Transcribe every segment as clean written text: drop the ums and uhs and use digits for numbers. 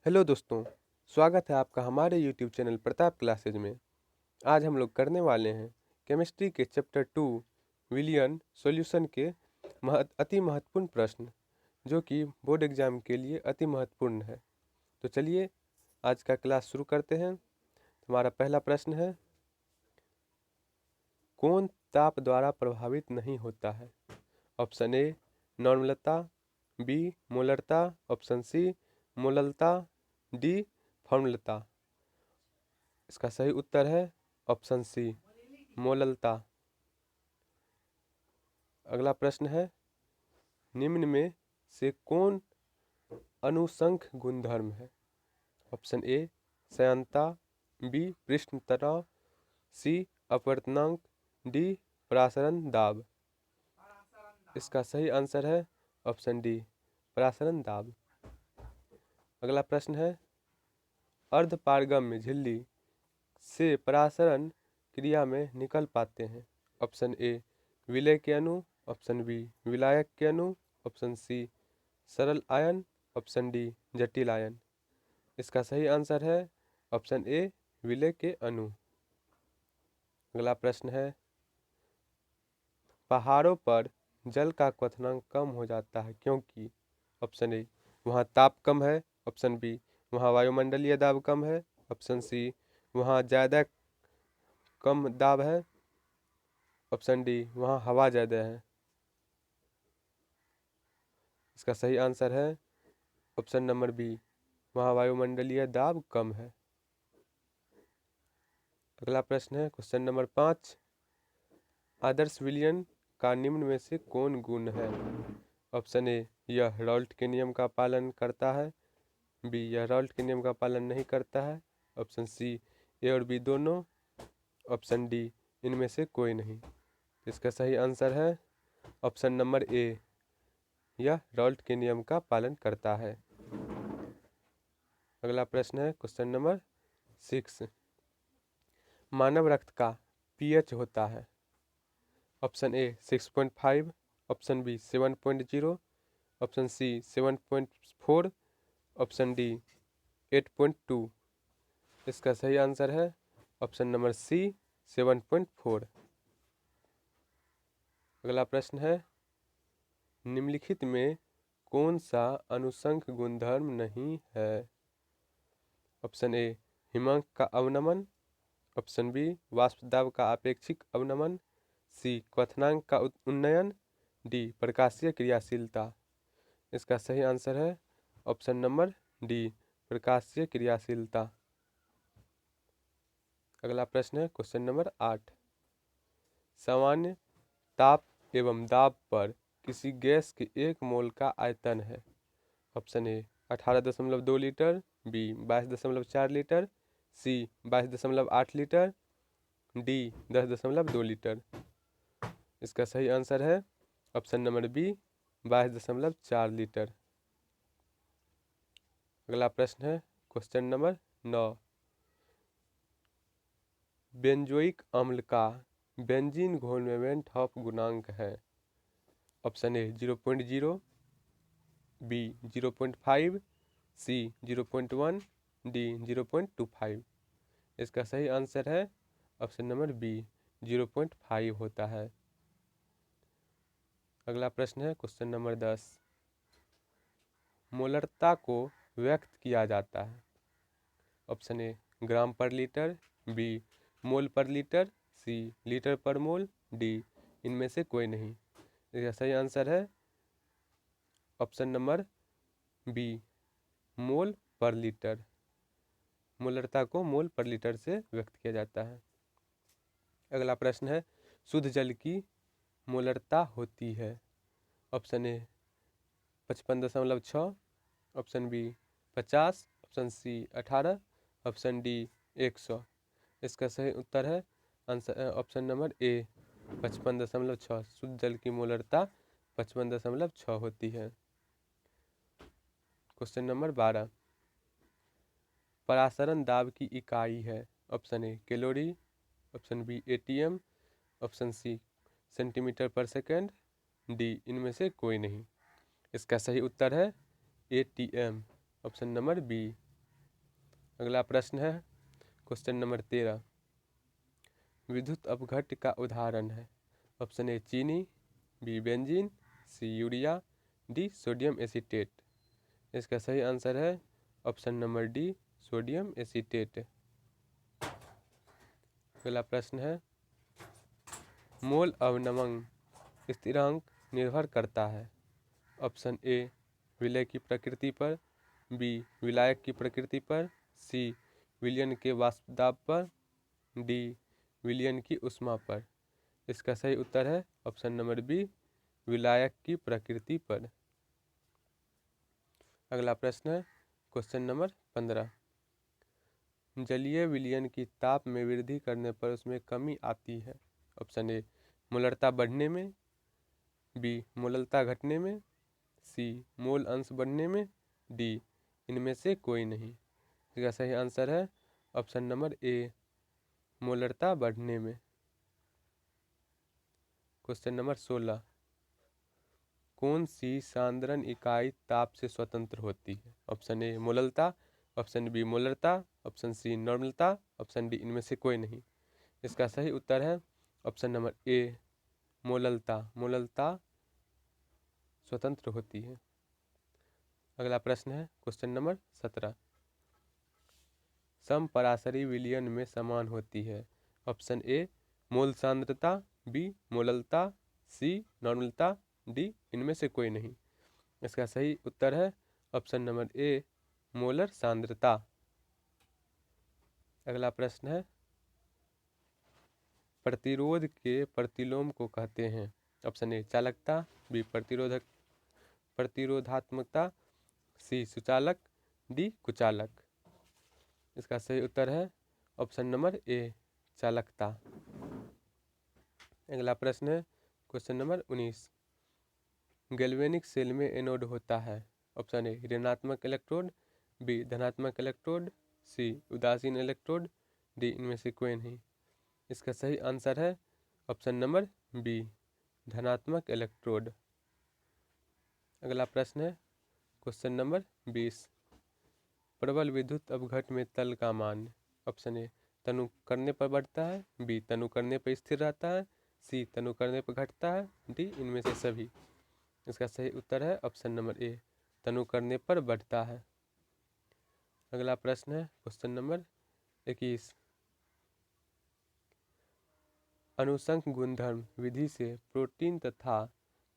Hello दोस्तों, स्वागत है आपका हमारे यूट्यूब चैनल प्रताप क्लासेज में। आज हम लोग करने वाले हैं केमिस्ट्री के चैप्टर 2 विलियन सॉल्यूशन के अति महत्वपूर्ण प्रश्न, जो कि बोर्ड एग्जाम के लिए अति महत्वपूर्ण है। तो चलिए आज का क्लास शुरू करते हैं। हमारा पहला प्रश्न है, कौन ताप द्वारा प्रभावित नहीं होता है? ऑप्शन ए नॉर्मलता, बी मोलरता, ऑप्शन सी मोललता, डी फॉर्मलता। इसका सही उत्तर है ऑप्शन सी मोललता। अगला प्रश्न है, निम्न में से कौन अनुसंख गुणधर्म है? ऑप्शन ए श्यानता, बी पृष्ठ तनाव, सी अपवर्तनांक, डी परासरण दाब। इसका सही आंसर है ऑप्शन डी परासरण दाब। अगला प्रश्न है, अर्धपारगम्य झिल्ली से परासरण क्रिया में निकल पाते हैं? ऑप्शन ए विलय के अणु, ऑप्शन बी विलायक के अणु, ऑप्शन सी सरल आयन, ऑप्शन डी जटिल आयन। इसका सही आंसर है ऑप्शन ए विलय के अणु। अगला प्रश्न है, पहाड़ों पर जल का क्वथनांक कम हो जाता है क्योंकि? ऑप्शन ए वहाँ ताप कम है, ऑप्शन बी वहाँ वायुमंडलीय दाब कम है, ऑप्शन सी वहाँ ज़्यादा कम दाब है, ऑप्शन डी वहाँ हवा ज़्यादा है। इसका सही आंसर है ऑप्शन नंबर बी वहाँ वायुमंडलीय दाब कम है। अगला प्रश्न है क्वेश्चन नंबर 5, आदर्श विलयन का निम्न में से कौन गुण है? ऑप्शन ए यह राल्ट के नियम का पालन करता है, बी यह राल्ट के नियम का पालन नहीं करता है, ऑप्शन सी ए और बी दोनों, ऑप्शन डी इनमें से कोई नहीं। इसका सही आंसर है ऑप्शन नंबर ए यह राल्ट के नियम का पालन करता है। अगला प्रश्न है क्वेश्चन नंबर 6, मानव रक्त का पीएच होता है? Option A 6.5, option B 7.0, option C 7.4, option D 8.2। इसका सही आंसर है ऑप्शन नंबर सी 7.4। अगला प्रश्न है, निम्नलिखित में कौन सा अनुसंख गुणधर्म नहीं है? ऑप्शन ए हिमांक का अवनमन, ऑप्शन बी वाष्प दाब का आपेक्षिक अवनमन, सी क्वथनांक का उन्नयन, डी प्रकाशीय क्रियाशीलता। इसका सही आंसर है ऑप्शन नंबर डी प्रकाशीय क्रियाशीलता। अगला प्रश्न है क्वेश्चन नंबर 8, सामान्य ताप एवं दाब पर किसी गैस के 1 मोल का आयतन है? Option A 18.2 litre, B 22.4 litre, C 22.8 litre, D 10.2 litre. इसका सही आंसर है ऑप्शन नंबर बी 22.4 लीटर। अगला प्रश्न है क्वेश्चन नंबर 9, बेंजोइक अम्ल का बेंजीन घोल में वैन हॉफ गुणांक है? Option A 0.0, B 0.5, C 0.1, D 0.25। इसका सही आंसर है ऑप्शन नंबर बी 0.5 होता है। अगला प्रश्न है क्वेश्चन नंबर 10, मोलरता को व्यक्त किया जाता है? ऑप्शन ए ग्राम पर लीटर, बी मोल पर लीटर, सी लीटर पर मोल, डी इनमें से कोई नहीं। इसका सही आंसर है ऑप्शन नंबर बी मोल पर लीटर। मोलरता को मोल पर लीटर से व्यक्त किया जाता है। अगला प्रश्न है, शुद्ध जल की मोलरता होती है? Option A 55.6, option B 50, option C 18, option D 100। इसका सही उत्तर है आंसर ऑप्शन नंबर ए 55.6। शुद्ध जल की मोलरता 55.6 होती है। क्वेश्चन नंबर 12, परासरण दाब की इकाई है? Option A calorie, option B ATM, option C centimetre पर सेकेंड, डी इनमें से कोई नहीं। इसका सही उत्तर है एटीएम, ऑप्शन नंबर बी अगला प्रश्न है क्वेश्चन नंबर 13, विद्युत अपघट्य का उदाहरण है। ऑप्शन ए चीनी, बी बेंजीन, सी यूरिया, डी सोडियम एसीटेट। इसका सही आंसर है option number D sodium acetate. अगला प्रश्न है मोल अवनमन स्थिरांक निर्भर करता है। ऑप्शन ए विलय की प्रकृति पर, बी विलायक की प्रकृति पर, सी विलयन के वाष्प दाब पर, डी विलयन की ऊष्मा पर। इसका सही उत्तर है ऑप्शन नंबर बी विलायक की प्रकृति पर। अगला प्रश्न है क्वेश्चन नंबर 15, जलीय विलयन की ताप में वृद्धि करने पर उसमें कमी आती है। ऑप्शन ए मोलरता बढ़ने में, बी मोललता घटने में, सी मोल अंश बढ़ने में, डी इनमें से कोई नहीं। इसका सही आंसर है ऑप्शन नंबर ए मोलरता बढ़ने में। क्वेश्चन नंबर 16, कौन सी सांद्रण इकाई ताप से स्वतंत्र होती है। ऑप्शन ए मोललता, ऑप्शन बी मोलरता, ऑप्शन सी नॉर्मलता, ऑप्शन डी इनमें से कोई नहीं। इसका सही उत्तर है ऑप्शन नंबर ए मोललता। मोललता स्वतंत्र होती है। अगला प्रश्न है क्वेश्चन नंबर 17, समपराशरी विलयन में समान होती है। ऑप्शन ए मोल सांद्रता, बी मोललता, सी नॉर्मलता, डी इनमें से कोई नहीं। इसका सही उत्तर है ऑप्शन नंबर ए मोलर सांद्रता। अगला प्रश्न है प्रतिरोध के प्रतिलोम को कहते हैं। ऑप्शन ए चालकता, बी प्रतिरोधात्मकता, सी सुचालक, डी कुचालक। इसका सही उत्तर है ऑप्शन नंबर ए चालकता। अगला प्रश्न है क्वेश्चन नंबर 19, गैल्वेनिक सेल में एनोड होता है। ऑप्शन ए ऋणात्मक इलेक्ट्रोड, बी धनात्मक इलेक्ट्रोड, सी उदासीन इलेक्ट्रोड, डी इनमें से कोई नहीं। इसका सही आंसर है ऑप्शन नंबर बी धनात्मक इलेक्ट्रोड। अगला प्रश्न है क्वेश्चन नंबर 20, प्रबल विद्युत अपघट में तल का मान। ऑप्शन ए तनु करने पर बढ़ता है, बी तनु करने पर स्थिर रहता है, सी तनु करने पर घटता है, डी इनमें से सभी। इसका सही उत्तर है ऑप्शन नंबर ए तनु करने पर बढ़ता है। अगला प्रश्न है क्वेश्चन नंबर 21, अनुषंक गुणधर्म विधि से प्रोटीन तथा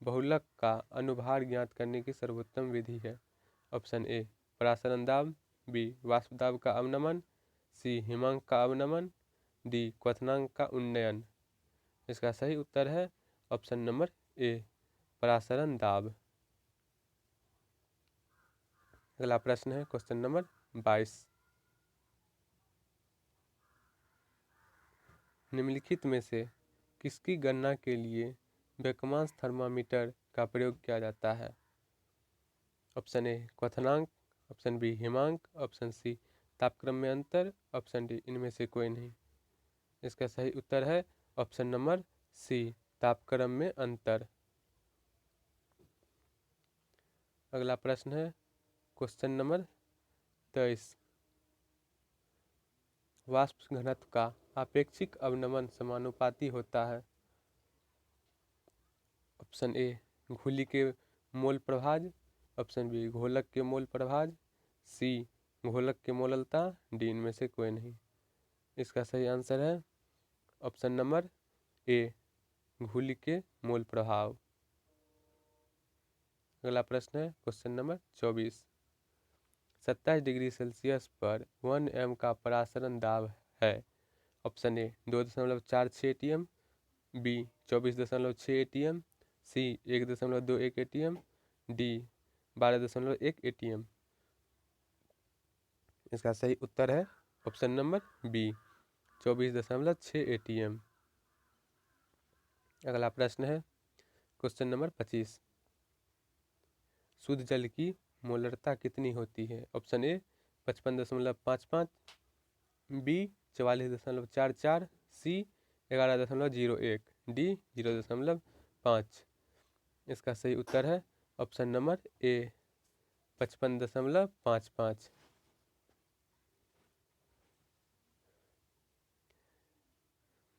बहुलक का अनुभार ज्ञात करने की सर्वोत्तम विधि है। ऑप्शन ए परासरण दाब, बी वाष्प दाब का अवनमन, सी हिमांक का अवनमन, डी क्वथनांक का उन्नयन। इसका सही उत्तर है ऑप्शन नंबर ए परासरण दाब। अगला प्रश्न है क्वेश्चन नंबर 22, निम्नलिखित में से किसकी गणना के लिए वेकमांस थर्मामीटर का प्रयोग किया जाता है। ऑप्शन ए क्वथनांक, ऑप्शन बी हिमांक, ऑप्शन सी तापक्रम में अंतर, ऑप्शन डी इनमें से कोई नहीं। इसका सही उत्तर है ऑप्शन नंबर सी तापक्रम में अंतर। अगला प्रश्न है क्वेश्चन नंबर 23, वाष्प घनत्व का आपेक्षिक अवनमन समानुपाती होता है। ऑप्शन ए घुली के मोल प्रभाज, ऑप्शन बी घोलक के मोल प्रभाज, सी घोलक के मोललता, डी इनमें से कोई नहीं। इसका सही आंसर है ऑप्शन नंबर ए घुली के मोल प्रभाव। अगला प्रश्न है क्वेश्चन नंबर 24, 27 डिग्री सेल्सियस पर 1 एम का परासरण दाब है। Option A 2.46 ATM, B 24.6 ATM, C 1.21 ATM, D 12.1 ATM। इसका सही उत्तर है ऑप्शन नंबर बी 24.6 ATM। अगला प्रश्न है क्वेश्चन नंबर 25, शुद्ध जल की मोलरता कितनी होती है। Option A 55.55, B 44.44, C 11.01, D 0.5। इसका सही उत्तर है ऑप्शन नंबर ए 55.55।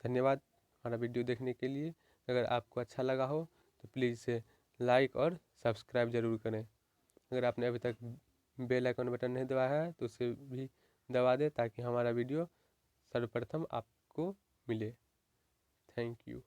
धन्यवाद हमारा वीडियो देखने के लिए। अगर आपको अच्छा लगा हो तो प्लीज़ इसे लाइक और सब्सक्राइब ज़रूर करें। अगर आपने अभी तक बेल आइकन बटन नहीं दबाया है तो उसे भी दबा दें ताकि हमारा वीडियो सर्वप्रथम आपको मिले। Thank you.